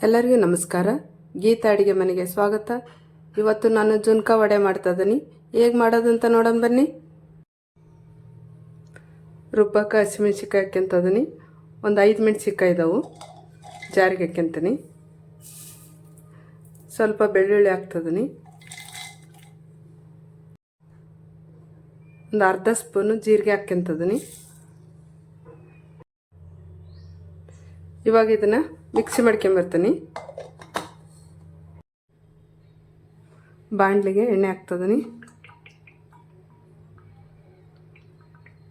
ಎಲ್ಲರಿಗೂ ನಮಸ್ಕಾರ. ಗೀತಾ ಅಡುಗೆ ಮನೆಗೆ ಸ್ವಾಗತ. ಇವತ್ತು ನಾನು ಜುನ್ಕ ವಡೆ ಮಾಡ್ತಾ ಇದ್ದೀನಿ. ಹೇಗೆ ಮಾಡೋದಂತ ನೋಡೋಣ ಬನ್ನಿ. ರುಬ್ಬಕ್ಕೆ ಹಸಿಮೆಣ್ಸಿಕಾಯಿ ಹಾಕ್ಯಂತಿದ್ದೀನಿ. ಒಂದು 5 ಮೆಣಸಿಕಾಯಿ ಇದಾವೆ, ಜಾರಿಗೆ ಹಾಕ್ಯಂತೀನಿ. ಸ್ವಲ್ಪ ಬೆಳ್ಳುಳ್ಳಿ ಹಾಕ್ತಿದ್ದೀನಿ. ಒಂದು ಅರ್ಧ ಸ್ಪೂನು ಜೀರಿಗೆ ಹಾಕ್ಯಂತಿದ್ದೀನಿ. ಇವಾಗ ಇದನ್ನು ಮಿಕ್ಸಿ ಮಾಡ್ಕೊಂಬರ್ತೀನಿ. ಬಾಣಲಿಗೆ ಎಣ್ಣೆ ಹಾಕ್ತಿದ್ದೀನಿ.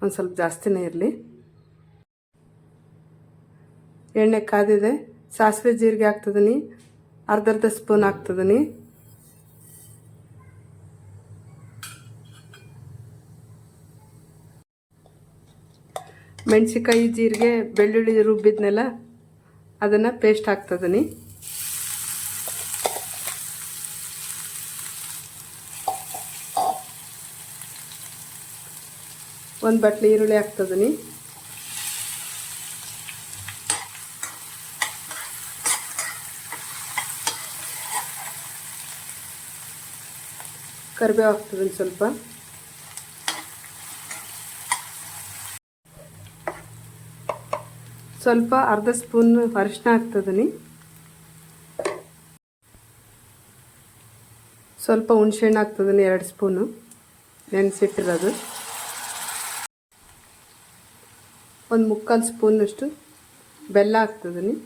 ಒಂದು ಸ್ವಲ್ಪ ಜಾಸ್ತಿನೇ ಇರಲಿ. ಎಣ್ಣೆ ಕಾದಿದೆ. ಸಾಸಿವೆ ಜೀರಿಗೆ ಹಾಕ್ತಿದ್ದೀನಿ. ಅರ್ಧ ಸ್ಪೂನ್ ಹಾಕ್ತಿದ್ದೀನಿ. ಮೆಣಸಿಕಾಯಿ ಜೀರಿಗೆ ಬೆಳ್ಳುಳ್ಳಿ ರುಬ್ಬಿದ್ನೆಲ್ಲ ಅದನ್ನು ಪೇಸ್ಟ್ ಹಾಕ್ತಿದ್ದೀನಿ. ಒಂದು ಬಟ್ಲು ಈರುಳ್ಳಿ ಹಾಕ್ತಿದ್ದೀನಿ. ಕರಿಬೇವು ಹಾಕ್ತಿದ್ದೀನಿ. ಸ್ವಲ್ಪ ಅರ್ಧ ಸ್ಪೂನ್ ಅರಿಶಿನ ಹಾಕ್ತಿದ್ದೀನಿ. ಸ್ವಲ್ಪ ಹುಣಸೆಹಣ್ಣು ಹಾಕ್ತಿದ್ದೀನಿ, 2 ಸ್ಪೂನು ನೆನೆಸಿಟ್ಟಿರೋದು. ಒಂದು 3/4 ಸ್ಪೂನಷ್ಟು ಬೆಲ್ಲ ಹಾಕ್ತಿದ್ದೀನಿ.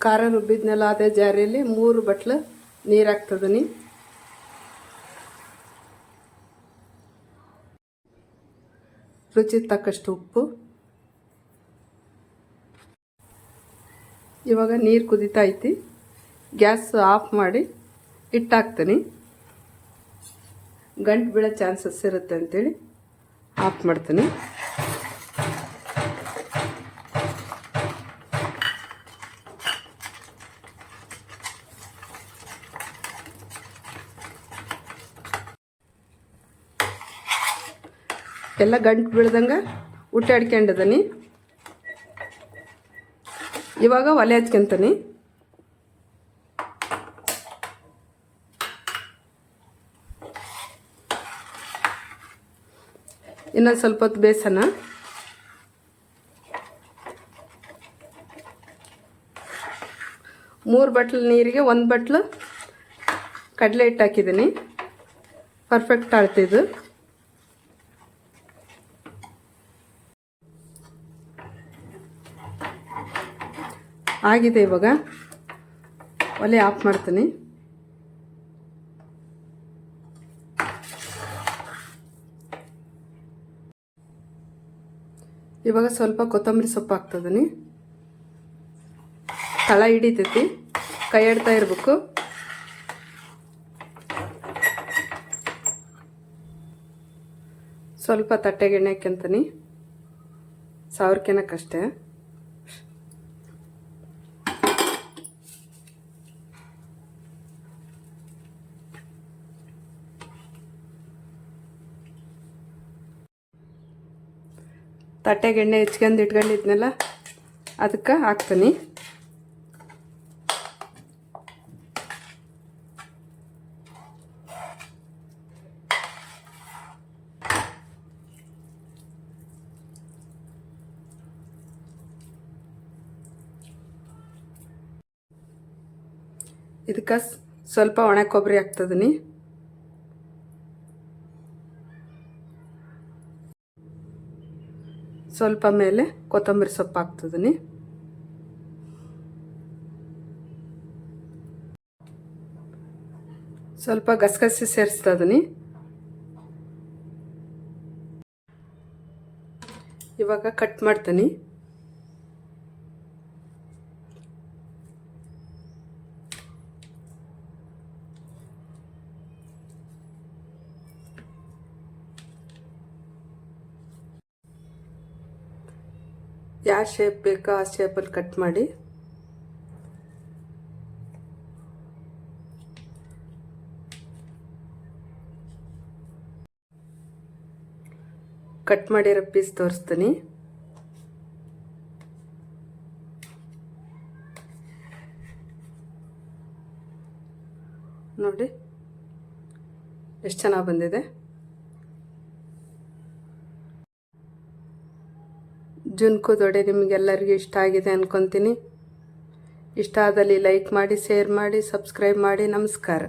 ಖಾರ ರುಬ್ಬಿದ್ನೆಲ್ಲ ಅದೇ ಜಾರಿಯಲ್ಲಿ 3 ಬಟ್ಲು ನೀರು ಹಾಕ್ತಿದ್ದೀನಿ. ರುಚಿಗೆ ತಕ್ಕಷ್ಟು ಉಪ್ಪು. ಇವಾಗ ನೀರು ಕುದೀತಾ ಐತಿ. ಗ್ಯಾಸ್ ಆಫ್ ಮಾಡಿ ಹಿಟ್ಟು ಹಾಕ್ತೀನಿ. ಗಂಟು ಬೀಳೋ ಚಾನ್ಸಸ್ ಇರುತ್ತೆ ಅಂಥೇಳಿ ಆಫ್ ಮಾಡ್ತೀನಿ. ಎಲ್ಲ ಗಂಟು ಬೀಳ್ದಂಗೆ ಉಟ್ಟಾಡ್ಕೊಂಡಿದ್ದೀನಿ. ಇವಾಗ ಒಲೆ ಹಚ್ಕೊಂತೀನಿ. ಇನ್ನೊಂದು ಸ್ವಲ್ಪ ಹೊತ್ತು ಬೇಯಿಸೋಣ. ಮೂರು ಬಟ್ಲು ನೀರಿಗೆ 1 ಬಟ್ಲು ಕಡಲೆ ಹಿಟ್ಟು ಹಾಕಿದ್ದೀನಿ. ಪರ್ಫೆಕ್ಟ್ ಅಳ್ತಿದ್ದು. ಆಗಿದೆ. ಇವಾಗ ಒಲೆ ಆಫ್ ಮಾಡ್ತೀನಿ. ಇವಾಗ ಸ್ವಲ್ಪ ಕೊತ್ತಂಬರಿ ಸೊಪ್ಪು ಹಾಕ್ತಿದ್ದೀನಿ. ತಳ ಹಿಡಿತೈತಿ, ಕೈ ಆಡ್ತಾ ಇರಬೇಕು. ಸ್ವಲ್ಪ ತಟ್ಟೆಗೆ ಎಣ್ಣೆ ಹಾಕ್ಯಂತೀನಿ, ಸಾವಿರಕ್ಕೆನಕ್ಕಷ್ಟೇ. ತಟ್ಟೆಗೆ ಎಣ್ಣೆ ಹೆಚ್ಕೊಂಡು ಇಟ್ಕೊಂಡಿದ್ನೆಲ್ಲ ಅದಕ್ಕೆ ಹಾಕ್ತೀನಿ. ಇದಕ್ಕೆ ಸ್ವಲ್ಪ ಒಣ ಕೊಬ್ಬರಿ ಹಾಕ್ತಿದ್ದೀನಿ. ಸ್ವಲ್ಪ ಮೇಲೆ ಕೊತ್ತಂಬರಿ ಸೊಪ್ಪು ಹಾಕ್ತಿದ್ದೀನಿ. ಸ್ವಲ್ಪ ಗಸಗಸೆ ಸೇರಿಸ್ತಾ ಇದ್ದೀನಿ. ಇವಾಗ ಕಟ್ ಮಾಡ್ತೀನಿ. ಯಾವ ಶೇಪ್ ಬೇಕೋ ಆ ಶೇಪಲ್ಲಿ ಕಟ್ ಮಾಡಿ. ಕಟ್ ಮಾಡಿರೋ ಪೀಸ್ ತೋರಿಸ್ತೀನಿ. ನೋಡಿ ಎಷ್ಟು ಚೆನ್ನಾಗಿ ಬಂದಿದೆ. ಜುನ್ಕದ ವಡೆ ನಿಮಗೆಲ್ಲರಿಗೂ ಇಷ್ಟ ಆಗಿದೆ ಅಂದ್ಕೊತೀನಿ. ಇಷ್ಟ ಆದಲ್ಲಿ ಲೈಕ್ ಮಾಡಿ, ಶೇರ್ ಮಾಡಿ, ಸಬ್ಸ್ಕ್ರೈಬ್ ಮಾಡಿ. ನಮಸ್ಕಾರ.